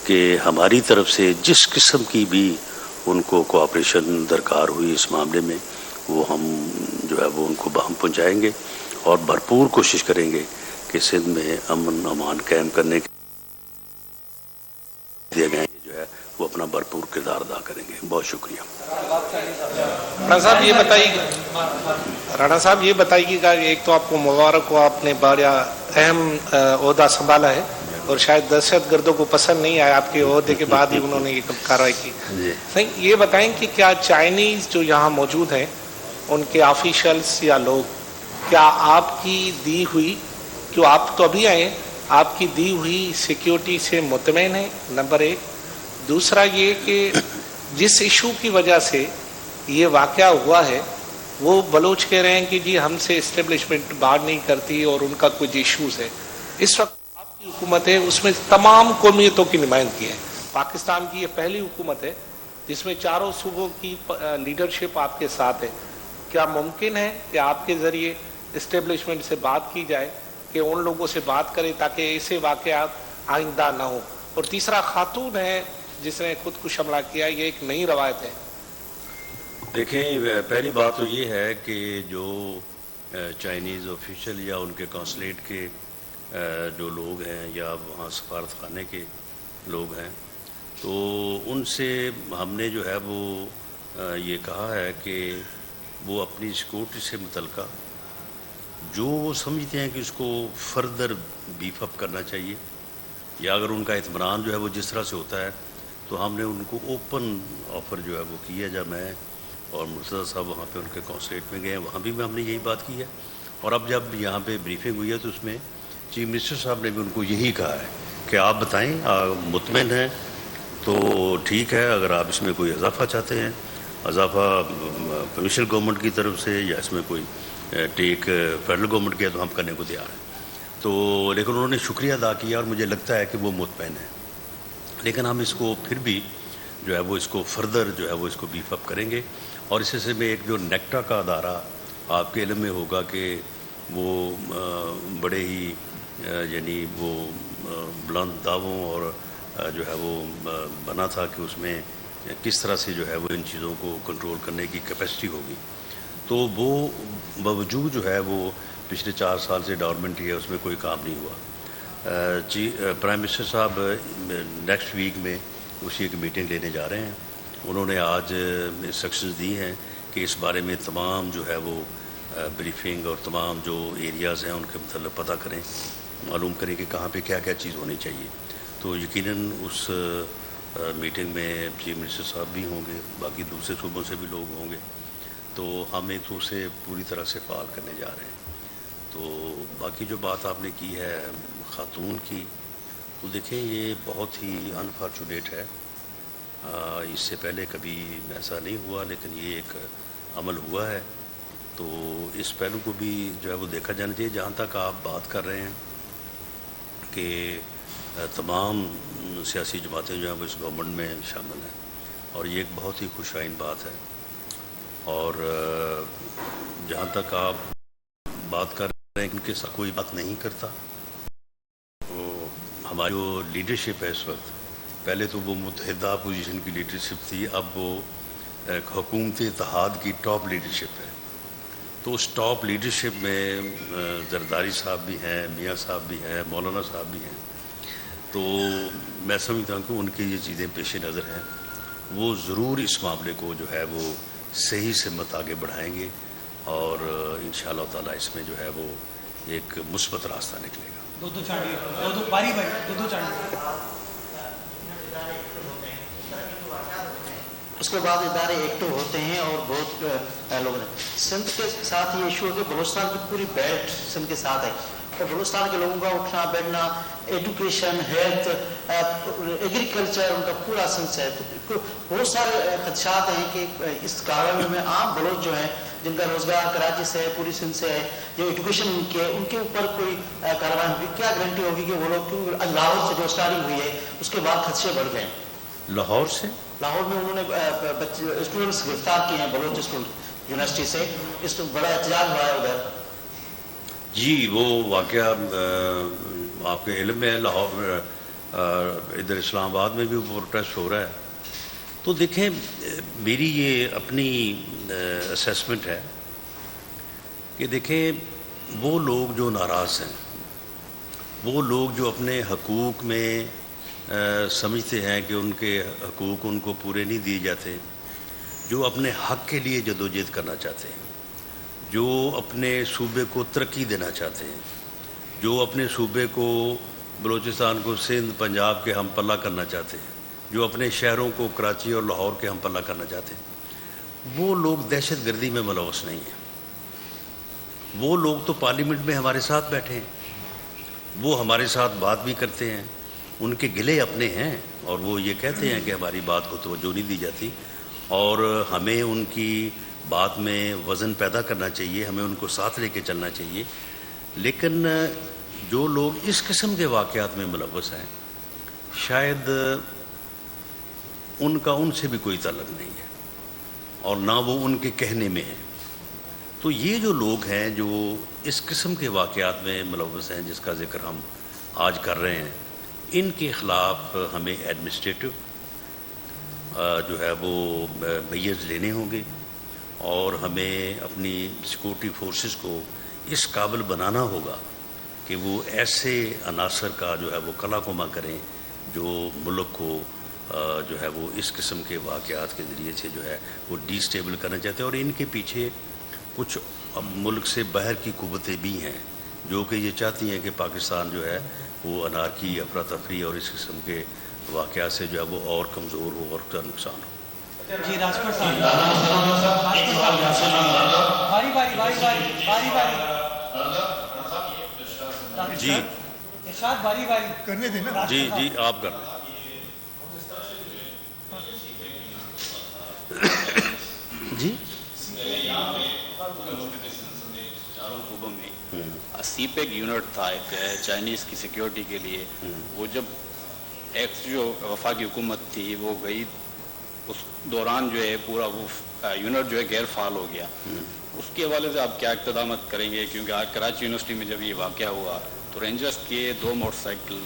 کہ ہماری طرف سے جس قسم کی بھی ان کو کوآپریشن درکار ہوئی اس معاملے میں وہ ہم جو ہے وہ ان کو بہم پہنچائیں گے اور بھرپور کوشش کریں گے کہ سندھ میں امن امان قائم کرنے کے دیے گئے جو ہے وہ اپنا بھرپور کردار ادا کریں گے. بہت شکریہ. رانا صاحب یہ بتائیے گا، ایک تو آپ کو مبارک ہو، آپ نے بڑا اہم عہدہ سنبھالا ہے اور شاید دہشت گردوں کو پسند نہیں آیا آپ کے عہدے کے بعد ہی انہوں نے یہ کارروائی کی. یہ بتائیں کہ کیا چائنیز جو یہاں موجود ہیں ان کے آفیشلس یا لوگ کیا آپ کی دی ہوئی، کیوں آپ تو ابھی آئے، آپ کی دی ہوئی سیکیورٹی سے مطمئن ہیں؟ نمبر ایک. دوسرا یہ کہ جس ایشو کی وجہ سے یہ واقعہ ہوا ہے وہ بلوچ کہہ رہے ہیں کہ جی ہم سے اسٹیبلشمنٹ بات نہیں کرتی اور ان کا کچھ ایشوز ہے. اس وقت آپ کی حکومت ہے، اس میں تمام قومیتوں کی نمائندگی ہے. پاکستان کی یہ پہلی حکومت ہے جس میں چاروں صوبوں کی لیڈرشپ آپ کے ساتھ ہے. کیا ممکن ہے کہ آپ کے ذریعے اسٹیبلشمنٹ سے بات کی جائے کہ ان لوگوں سے بات کرے تاکہ ایسے واقعات آئندہ نہ ہوں؟ اور تیسرا، خاتون ہے جس نے خود کو حملہ کیا، یہ ایک نئی روایت ہے. دیکھیں، پہلی بات تو یہ ہے کہ جو چائنیز آفیشل یا ان کے کونسلیٹ کے جو لوگ ہیں یا وہاں سفارت خانے کے لوگ ہیں تو ان سے ہم نے جو ہے وہ یہ کہا ہے کہ وہ اپنی سیکورٹی سے متعلقہ جو وہ سمجھتے ہیں کہ اس کو فردر بیف اپ کرنا چاہیے یا اگر ان کا اطمینان جو ہے وہ جس طرح سے ہوتا ہے تو ہم نے ان کو اوپن آفر جو ہے وہ کیا. جب میں اور مرتضیٰ صاحب وہاں پہ ان کے کونسلیٹ میں گئے وہاں بھی ہم نے یہی بات کی ہے اور اب جب یہاں پہ بریفنگ ہوئی ہے تو اس میں چیف منسٹر صاحب نے بھی ان کو یہی کہا ہے کہ آپ بتائیں، مطمئن ہیں تو ٹھیک ہے، اگر آپ اس میں کوئی اضافہ چاہتے ہیں، اضافہ پروونشل گورنمنٹ کی طرف سے یا اس میں کوئی ٹیک فیڈرل گورنمنٹ کیا تو ہم کرنے کو تیار ہیں. تو لیکن انہوں نے شکریہ ادا کیا اور مجھے لگتا ہے کہ وہ مطمئن ہے. لیکن ہم اس کو پھر بھی جو ہے وہ اس کو فردر جو ہے وہ اس کو بیف اپ کریں گے. اور اس سے میں ایک جو نیکٹا کا ادارہ آپ کے علم میں ہوگا کہ وہ بڑے ہی یعنی وہ بلند دعووں اور جو ہے وہ بنا تھا کہ اس میں کس طرح سے جو ہے وہ ان چیزوں کو کنٹرول کرنے کی کیپیسٹی ہوگی. تو وہ باوجود جو ہے وہ پچھلے 4 سال سے ڈارمنٹ ہی ہے، اس میں کوئی کام نہیں ہوا. پرائم منسٹر صاحب نیکسٹ ویک میں اسی ایک میٹنگ لینے جا رہے ہیں. انہوں نے آج انسٹرکشنز دی ہیں کہ اس بارے میں تمام جو ہے وہ بریفنگ اور تمام جو ایریاز ہیں ان کے متعلق پتہ کریں، معلوم کریں کہ کہاں پہ کیا کیا چیز ہونی چاہیے. تو یقیناً اس میٹنگ میں چیف منسٹر صاحب بھی ہوں گے، باقی دوسرے صوبوں سے بھی لوگ ہوں گے. تو ہم ایک دوسرے پوری طرح سے فعال کرنے جا رہے ہیں. تو باقی جو بات آپ نے کی ہے خاتون کی، تو دیکھیں یہ بہت ہی انفارچونیٹ ہے. اس سے پہلے کبھی ایسا نہیں ہوا لیکن یہ ایک عمل ہوا ہے. تو اس پہلو کو بھی جو ہے وہ دیکھا جانا چاہیے. جہاں تک آپ بات کر رہے ہیں کہ تمام سیاسی جماعتیں جو ہیں وہ اس گورنمنٹ میں شامل ہیں اور یہ ایک بہت ہی خوش آئین بات ہے. اور جہاں تک آپ بات کر رہے ہیں کہ ان کے ساتھ کوئی بات نہیں کرتا، تو ہماری جو لیڈرشپ ہے اس وقت، پہلے تو وہ متحدہ اپوزیشن کی لیڈرشپ تھی، اب وہ حکومت اتحاد کی ٹاپ لیڈرشپ ہے. تو اس ٹاپ لیڈرشپ میں زرداری صاحب بھی ہیں، میاں صاحب بھی ہیں، مولانا صاحب بھی ہیں. تو میں سمجھتا ہوں کہ ان کی یہ چیزیں پیش نظر ہیں، وہ ضرور اس معاملے کو جو ہے وہ صحیح سمت آگے بڑھائیں گے اور انشاءاللہ تعالیٰ اس میں جو ہے وہ ایک مثبت راستہ نکلے گا. اس کے بعد ادارے ایکٹو ہوتے ہیں اور بہت لوگ ہیں. سندھ کے ساتھ یہ ایشو ہے کہ بلوچستان کی پوری بیلٹ سندھ کے ساتھ ہے اور بلوچستان کے لوگوں کا اٹھنا بیٹھنا، ایجوکیشن، ہیلتھ، ایگریکلچر، ان کا پورا سندھ ہے. تو بہت سارے خدشات ہیں کہ اس کاروائی میں عام بلوچ جو ہیں جن کا روزگار کراچی سے ہے، پوری سندھ سے ہے، جو ایجوکیشن ان کے اوپر کوئی کارروائی ہوگی، کیا گارنٹی ہوگی کہ وہ لوگ کیونکہ لاہور سے جو اسٹارٹنگ ہوئی ہے اس کے بعد خدشے بڑھ گئے. لاہور سے لاہور میں انہوں نے اسٹوڈنٹس گرفتار کیے ہیں بلوچ اسٹوڈنٹ یونیورسٹی سے، اس کو بڑا احتجاج ہوا ہے ادھر. جی وہ واقعہ آپ کے علم میں ہے. لاہور ادھر اسلام آباد میں بھی پروٹیسٹ ہو رہا ہے. تو دیکھیں میری یہ اپنی اسیسمنٹ ہے کہ دیکھیں وہ لوگ جو ناراض ہیں، وہ لوگ جو اپنے حقوق میں سمجھتے ہیں کہ ان کے حقوق ان کو پورے نہیں دیے جاتے، جو اپنے حق کے لیے جدوجہد کرنا چاہتے ہیں، جو اپنے صوبے کو ترقی دینا چاہتے ہیں، جو اپنے صوبے کو بلوچستان کو سندھ پنجاب کے ہم پلہ کرنا چاہتے ہیں، جو اپنے شہروں کو کراچی اور لاہور کے ہم پلہ کرنا چاہتے ہیں، وہ لوگ دہشت گردی میں ملوث نہیں ہیں. وہ لوگ تو پارلیمنٹ میں ہمارے ساتھ بیٹھے ہیں، وہ ہمارے ساتھ بات بھی کرتے ہیں، ان کے گلے اپنے ہیں، اور وہ یہ کہتے ہیں کہ ہماری بات کو توجہ نہیں دی جاتی اور ہمیں ان کی بات میں وزن پیدا کرنا چاہیے، ہمیں ان کو ساتھ لے کے چلنا چاہیے. لیکن جو لوگ اس قسم کے واقعات میں ملوث ہیں، شاید ان کا ان سے بھی کوئی تعلق نہیں ہے اور نہ وہ ان کے کہنے میں ہے. تو یہ جو لوگ ہیں جو اس قسم کے واقعات میں ملوث ہیں جس کا ذکر ہم آج کر رہے ہیں، ان کے خلاف ہمیں ایڈمنسٹریٹو جو ہے وہ میئرز لینے ہوں گے، اور ہمیں اپنی سیکورٹی فورسز کو اس قابل بنانا ہوگا کہ وہ ایسے عناصر کا جو ہے وہ کلا کما کریں جو ملک کو جو ہے وہ اس قسم کے واقعات کے ذریعے سے جو ہے وہ ڈی اسٹیبل کرنا چاہتے ہیں. اور ان کے پیچھے کچھ ملک سے باہر کی قوتیں بھی ہیں جو کہ یہ چاہتی ہیں کہ پاکستان جو ہے وہ انارکی، افراتفری اور اس قسم کے واقعات سے جو ہے وہ اور کمزور ہو اور کا نقصان ہو. جی راجپور صاحب، باری باری باری باری باری باری جی ارشاد باری باری کرنے دینا. جی جی آپ کر لیں. جی چاروں صوبوں میں سی پیک یونٹ تھا ایک چائنیز کی سیکیورٹی کے لیے. وہ جب ایکس جو وفاقی حکومت تھی وہ گئی، اس دوران جو ہے پورا وہ یونٹ جو ہے غیر فعال ہو گیا. اس کے حوالے سے آپ کیا اقتدامات کریں گے؟ کیونکہ آج کراچی یونیورسٹی میں جب یہ واقعہ ہوا تو رینجرز کے 2 موٹر سائیکل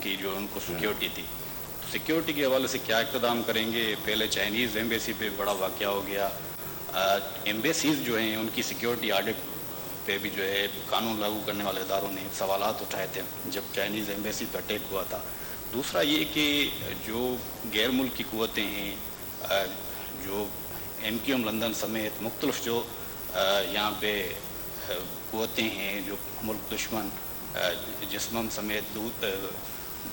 کی جو ان کو سیکیورٹی تھی، سیکیورٹی کے حوالے سے کیا اقتدام کریں گے؟ پہلے چائنیز ایمبیسی پہ بڑا واقعہ ہو گیا، ایمبیسیز جو ہیں ان کی سیکیورٹی آڈٹ پہ بھی جو ہے قانون لاگو کرنے والے اداروں نے سوالات اٹھائے تھے جب چائنیز ایمبیسی پہ اٹیک ہوا تھا. دوسرا یہ کہ جو غیر ملکی قوتیں ہیں، جو MQM لندن سمیت مختلف جو یہاں پہ قوتیں ہیں، جو ملک دشمن جسمم سمیت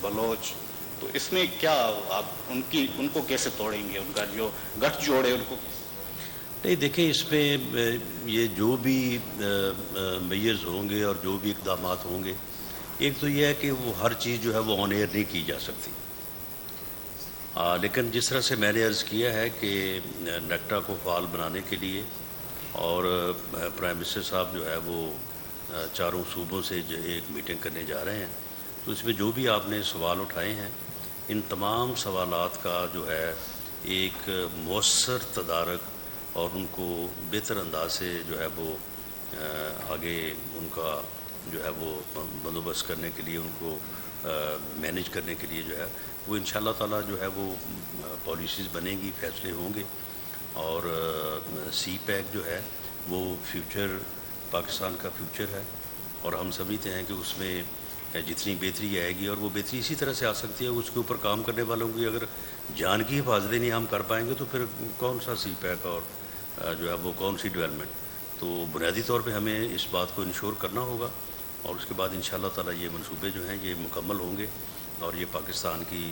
بلوچ، تو اس میں کیا آپ ان کو کیسے توڑیں گے؟ ان کا جو گٹھ جوڑے ان کو نہیں. دیکھیں اس میں یہ جو بھی میئرز ہوں گے اور جو بھی اقدامات ہوں گے، ایک تو یہ ہے کہ وہ ہر چیز جو ہے وہ آن ایئر نہیں کی جا سکتی، لیکن جس طرح سے میں نے عرض کیا ہے کہ نیکٹا کو فعال بنانے کے لیے اور پرائم منسٹر صاحب جو ہے وہ چاروں صوبوں سے جو ایک میٹنگ کرنے جا رہے ہیں، تو اس میں جو بھی آپ نے سوال اٹھائے ہیں ان تمام سوالات کا جو ہے ایک مؤثر تدارک اور ان کو بہتر انداز سے جو ہے وہ آگے ان کا جو ہے وہ بندوبست کرنے کے لیے، ان کو مینیج کرنے کے لیے جو ہے وہ انشاءاللہ تعالیٰ جو ہے وہ پالیسیز بنیں گی، فیصلے ہوں گے. اور سی پیک جو ہے وہ فیوچر پاکستان کا فیوچر ہے، اور ہم سمجھتے ہیں کہ اس میں جتنی بہتری آئے گی، اور وہ بہتری اسی طرح سے آ سکتی ہے اس کے اوپر کام کرنے والوں کی اگر جان کی حفاظتیں نہیں ہم کر پائیں گے تو پھر کون سا سی پیک اور جو ہے وہ کون سی ڈیولپمنٹ. تو بنیادی طور پہ ہمیں اس بات کو انشور کرنا ہوگا، اور اس کے بعد انشاءاللہ تعالیٰ یہ منصوبے جو ہیں یہ مکمل ہوں گے اور یہ پاکستان کی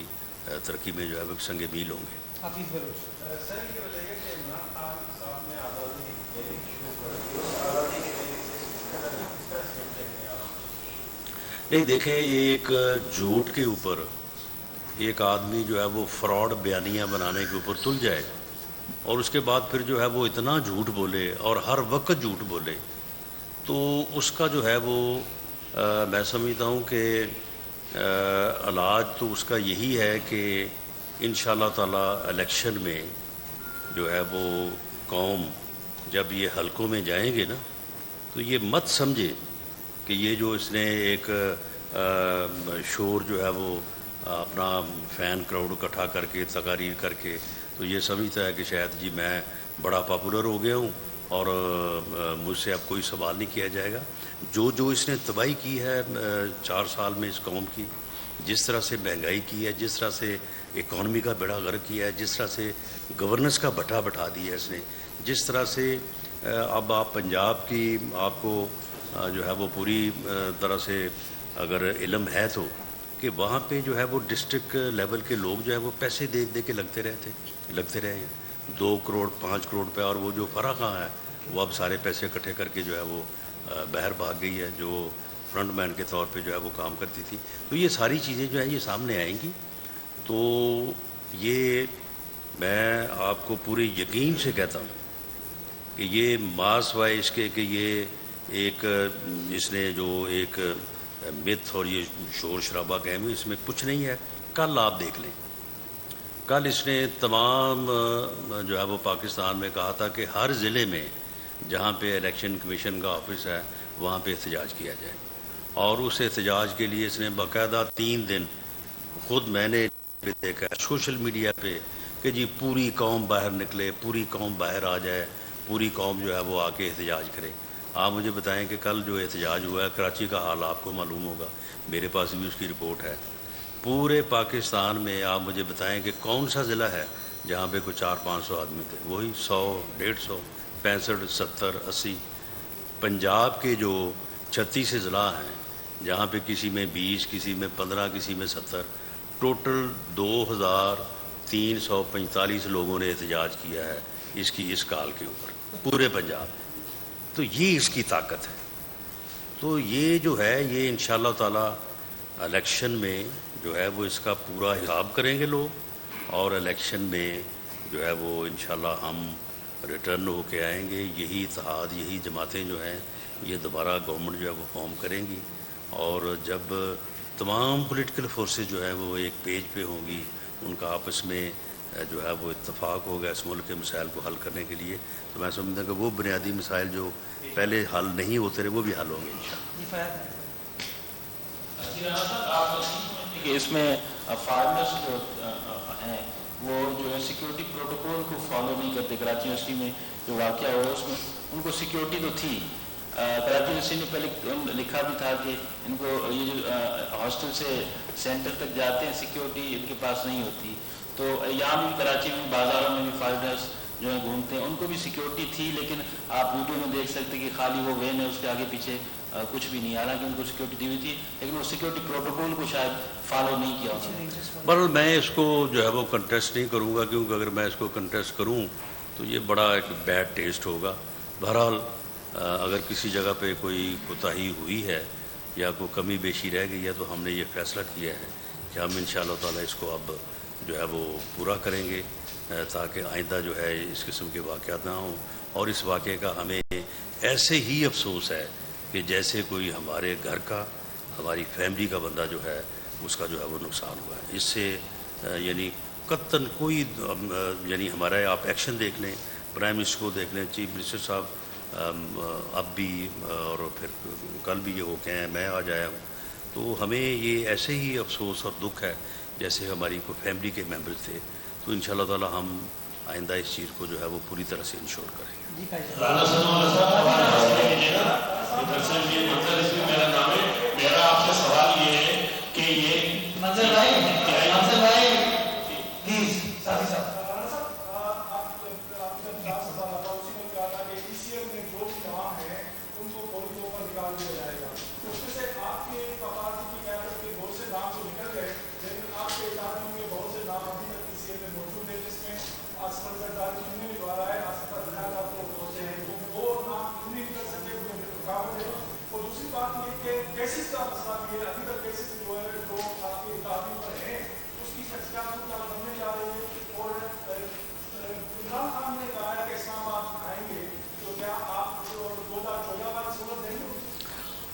ترقی میں جو ہے وہ سنگ میل ہوں گے. حافظ بلوچ. سر یہ بتائیے کہ عمران خان صاحب نے آزادی شروع کر دی، اس آزادی کے نہیں دیکھیں، ایک جھوٹ کے اوپر ایک آدمی جو ہے وہ فراڈ بیانیاں بنانے کے اوپر تل جائے اور اس کے بعد پھر جو ہے وہ اتنا جھوٹ بولے اور ہر وقت جھوٹ بولے، تو اس کا جو ہے وہ میں سمجھتا ہوں کہ علاج تو اس کا یہی ہے کہ انشاءاللہ تعالیٰ الیکشن میں جو ہے وہ قوم جب یہ حلقوں میں جائیں گے نا، تو یہ مت سمجھے کہ یہ جو اس نے ایک شور جو ہے وہ اپنا فین کراؤڈ اکٹھا کر کے تقاریر کر کے تو یہ سمجھتا ہے کہ شاید جی میں بڑا پاپولر ہو گیا ہوں اور مجھ سے اب کوئی سوال نہیں کیا جائے گا. جو اس نے تباہی کی ہے 4 سال میں اس قوم کی، جس طرح سے مہنگائی کی ہے، جس طرح سے اکانومی کا بیڑا غرق کیا ہے، جس طرح سے گورننس کا بٹھا بٹھا دیا ہے اس نے، جس طرح سے اب آپ پنجاب کی آپ کو جو ہے وہ پوری طرح سے اگر علم ہے تو کہ وہاں پہ جو ہے وہ ڈسٹرکٹ لیول کے لوگ جو ہے وہ پیسے دے دے کے لگتے رہے ہیں 2 کروڑ 5 کروڑ پہ، اور وہ جو فرح ہے وہ اب سارے پیسے اکٹھے کر کے جو ہے وہ باہر بھاگ گئی ہے، جو فرنٹ مین کے طور پہ جو ہے وہ کام کرتی تھی. تو یہ ساری چیزیں جو ہیں یہ سامنے آئیں گی. تو یہ میں آپ کو پورے یقین سے کہتا ہوں کہ یہ ماس وائے اس کے کہ یہ ایک اس نے جو ایک متھ اور یہ شور شرابہ قائم ہے، اس میں کچھ نہیں ہے. کل آپ دیکھ لیں، کل اس نے تمام جو ہے وہ پاکستان میں کہا تھا کہ ہر ضلع میں جہاں پہ الیکشن کمیشن کا آفس ہے وہاں پہ احتجاج کیا جائے، اور اس احتجاج کے لیے اس نے باقاعدہ 3 دن خود میں نے دیکھا سوشل میڈیا پہ کہ جی پوری قوم باہر نکلے، پوری قوم باہر آ جائے، پوری قوم جو ہے وہ آ کے احتجاج کرے. آپ مجھے بتائیں کہ کل جو احتجاج ہوا ہے کراچی کا حال آپ کو معلوم ہوگا، میرے پاس بھی اس کی رپورٹ ہے. پورے پاکستان میں آپ مجھے بتائیں کہ کون سا ضلع ہے جہاں پہ کوئی 400-500 آدمی تھے؟ وہی 100 150 65 70 80. پنجاب کے جو 36 اضلاع ہیں جہاں پہ کسی میں 20 کسی میں 15 کسی میں 70، ٹوٹل 2345 لوگوں نے احتجاج کیا ہے اس کال کے اوپر پورے پنجاب میں. تو یہ اس کی طاقت ہے. تو یہ جو ہے یہ انشاءاللہ تعالی الیکشن میں جو ہے وہ اس کا پورا حساب کریں گے لوگ، اور الیکشن میں جو ہے وہ انشاءاللہ ہم ریٹرن ہو کے آئیں گے. یہی اتحاد، یہی جماعتیں جو ہیں یہ دوبارہ گورنمنٹ جو ہے وہ فارم کریں گی، اور جب تمام پولیٹیکل فورسز جو ہیں وہ ایک پیج پہ ہوں گی، ان کا آپس میں جو ہے وہ اتفاق ہوگا اس ملک کے مسائل کو حل کرنے کے لیے، تو میں سمجھتا ہوں کہ وہ بنیادی مسائل جو پہلے حل نہیں ہوتے رہے وہ بھی حل ہوں گے انشاءاللہ. کہ اس میں فارمرز جو ہیں وہ جو ہے سیکیورٹی پروٹوکول کو فالو نہیں کرتے. کراچی یونیورسٹی میں جو واقعہ ہوا اس میں ان کو سیکیورٹی تو تھی. کراچی یونیورسٹی نے پہلے لکھا بھی تھا کہ ان کو یہ جو ہاسٹل سے سینٹر تک جاتے ہیں سیکیورٹی ان کے پاس نہیں ہوتی. تو یہاں بھی کراچی میں بازاروں میں بھی فارمرز جو ہیں گھومتے ہیں ان کو بھی سیکیورٹی تھی، لیکن آپ ویڈیو میں دیکھ سکتے کہ خالی وہ وین ہے، اس کے آگے پیچھے کچھ بھی نہیں. حالانکہ ان کو سیکیورٹی دی ہوئی تھی لیکن وہ سیکیورٹی پروٹوکول کو شاید فالو نہیں کیا. بہرحال میں اس کو جو ہے وہ کنٹیسٹ نہیں کروں گا، کیونکہ اگر میں اس کو کنٹیسٹ کروں تو یہ بڑا ایک بیڈ ٹیسٹ ہوگا. بہرحال اگر کسی جگہ پہ کوئی کوتاہی ہوئی ہے یا کوئی کمی بیشی رہ گئی ہے تو ہم نے یہ فیصلہ کیا ہے کہ ہم انشاءاللہ تعالی اس کو اب جو ہے وہ پورا کریں گے، تاکہ آئندہ جو ہے اس قسم کے واقعات نہ ہوں. اور اس واقعے کا ہمیں ایسے ہی افسوس ہے کہ جیسے کوئی ہمارے گھر کا، ہماری فیملی کا بندہ جو ہے اس کا جو ہے وہ نقصان ہوا ہے. اس سے یعنی قطعاً کوئی یعنی ہمارا آپ ایکشن دیکھ لیں، پرائم منسٹر کو دیکھ لیں، چیف منسٹر صاحب اب بھی اور پھر کل بھی یہ ہو کے ہیں، میں آج آیا ہوں، تو ہمیں یہ ایسے ہی افسوس اور دکھ ہے جیسے ہماری کوئی فیملی کے ممبرز تھے. تو انشاءاللہ تعالی ہم آئندہ اس چیز کو جو ہے وہ پوری طرح سے انشور کریں گے. میرا آپ سے سوال یہ ہے کہ یہ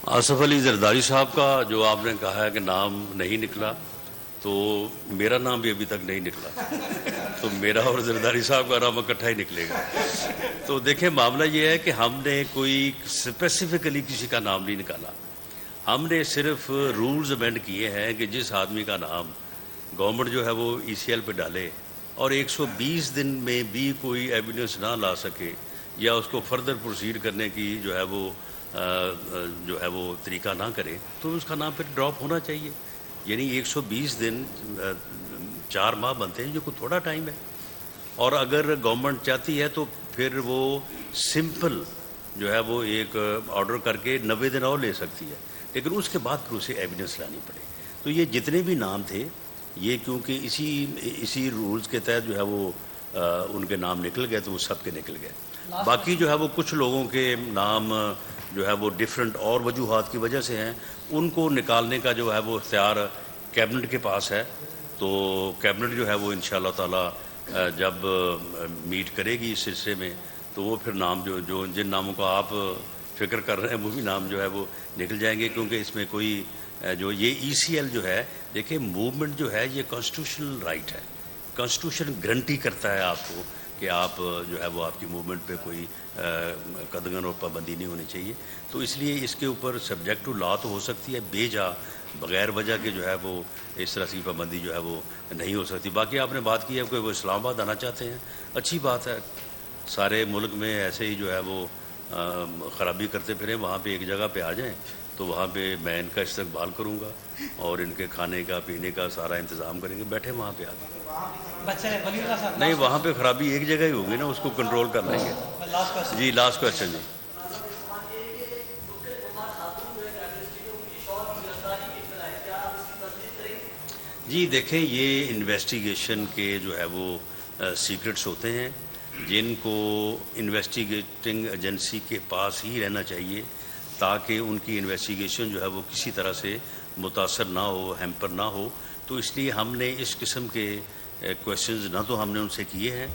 آصف علی زرداری صاحب کا جو آپ نے کہا ہے کہ نام نہیں نکلا، تو میرا نام بھی ابھی تک نہیں نکلا، تو میرا اور زرداری صاحب کا نام اکٹھا ہی نکلے گا. تو دیکھیں معاملہ یہ ہے کہ ہم نے کوئی اسپیسیفکلی کسی کا نام نہیں نکالا. ہم نے صرف رولز امینڈ کیے ہیں کہ جس آدمی کا نام گورنمنٹ جو ہے وہ ای سی ایل پہ ڈالے اور 120 دن میں بھی کوئی ایویڈنس نہ لا سکے یا اس کو فردر پروسیڈ کرنے کی جو ہے وہ طریقہ نہ کرے تو اس کا نام پھر ڈراپ ہونا چاہیے. یعنی 120 دن 4 ماہ بنتے ہیں، جو کوئی تھوڑا ٹائم ہے. اور اگر گورنمنٹ چاہتی ہے تو پھر وہ سمپل جو ہے وہ ایک آرڈر کر کے 90 دن اور لے سکتی ہے، لیکن اس کے بعد پھر اسے ایویڈنس لانی پڑے. تو یہ جتنے بھی نام تھے یہ کیونکہ اسی رولز کے تحت جو ہے وہ ان کے نام نکل گئے تو وہ سب کے نکل گئے. باقی جو ہے وہ کچھ لوگوں کے نام جو ہے وہ ڈیفرنٹ اور وجوہات کی وجہ سے ہیں، ان کو نکالنے کا جو ہے وہ اختیار کیبنٹ کے پاس ہے. تو کیبنٹ جو ہے وہ انشاءاللہ تعالی جب میٹ کرے گی اس سلسلے میں تو وہ پھر نام جو جن ناموں کا آپ فکر کر رہے ہیں وہ بھی نام جو ہے وہ نکل جائیں گے. کیونکہ اس میں کوئی جو یہ ای سی ایل جو ہے، دیکھیں موومنٹ جو ہے یہ کانسٹیٹیوشنل رائٹ ہے. کانسٹیٹیوشن گارنٹی کرتا ہے آپ کو کہ آپ جو ہے وہ آپ کی موومنٹ پہ کوئی قدغن اور پابندی نہیں ہونی چاہیے. تو اس لیے اس کے اوپر سبجیکٹ ٹو لا تو ہو سکتی ہے، بے جا بغیر وجہ کے جو ہے وہ اس طرح کی پابندی جو ہے وہ نہیں ہو سکتی. باقی آپ نے بات کی ہے کہ وہ اسلام آباد آنا چاہتے ہیں، اچھی بات ہے. سارے ملک میں ایسے ہی جو ہے وہ خرابی کرتے پھریں، وہاں پہ ایک جگہ پہ آ جائیں تو وہاں پہ میں ان کا استقبال کروں گا اور ان کے کھانے کا پینے کا سارا انتظام کریں گے. بیٹھے وہاں پہ آ کے نہیں، وہاں پہ خرابی ایک جگہ ہی ہوگی نا، اس کو کنٹرول کر لیں گے. جی لاسٹ کویسچن جی. جی دیکھیں یہ انویسٹیگیشن کے جو ہے وہ سیکرٹس ہوتے ہیں جن کو انویسٹیگیٹنگ ایجنسی کے پاس ہی رہنا چاہیے تاکہ ان کی انویسٹیگیشن جو ہے وہ کسی طرح سے متاثر نہ ہو، ہیمپر نہ ہو. تو اس لیے ہم نے اس قسم کے کویشچنز نہ تو ہم نے ان سے کیے ہیں،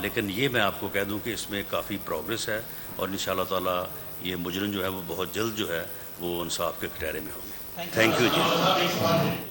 لیکن یہ میں آپ کو کہہ دوں کہ اس میں کافی پروگریس ہے اور انشاءاللہ تعالیٰ یہ مجرم جو ہے وہ بہت جلد جو ہے وہ انصاف کے کٹہرے میں ہوں گے. Thank you G.